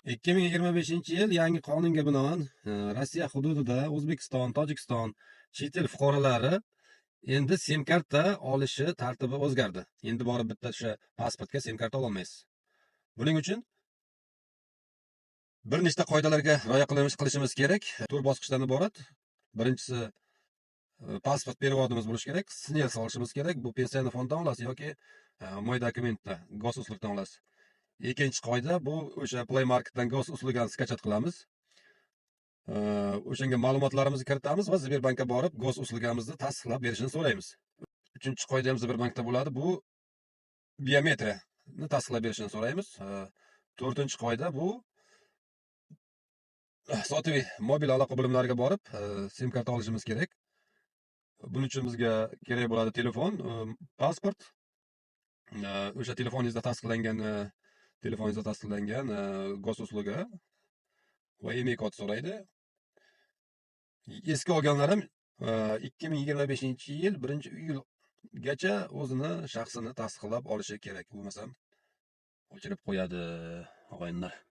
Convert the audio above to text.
2025-yil yangi qonunga binoan Rossiya hududida O'zbekiston, Tojikiston chet el fuqarolari endi sim karta olishi tartibi o'zgardi. Endi borib bitta o'sha pasportga sim karta ola olmaysiz. Buning uchun bir nechta qoidalarga rioya qilishimiz kerak. 4 bosqichdan iborat. Birinchisi pasport periodimiz bo'lishi kerak, snel solishimiz kerak. Bu pensiya fondidan olasiz yoki mo'y dokumentdan, gosuslugdan olasiz. Ikkinchi qoida bu o'sha Play Marketdan gosuslugani skachat qilamiz. O'shanga ma'lumotlarimizni kiritamiz va Sberbankka borib gosuslugamizni tasdiqlab berishini so'raymiz. Uchinchi qoida ham Sberbankda bo'ladi. Bu biometriyani tasdiqlab berishini so'raymiz. To'rtinchi qoida bu sotuv mobil aloqa bo'limlariga borib sim karta olishimiz kerak. Buning uchun bizga kerak bo'ladi telefon, pasport, o'sha telefoningizda tasdiqlangan gosusluga va email kod so'raydi. Eski olganlar ham 2025-yil 1-iyulgacha o'zini shaxsini tasdiqlab olishi kerak. Bo'lmasam o'chirib qo'yadi og'aynilar.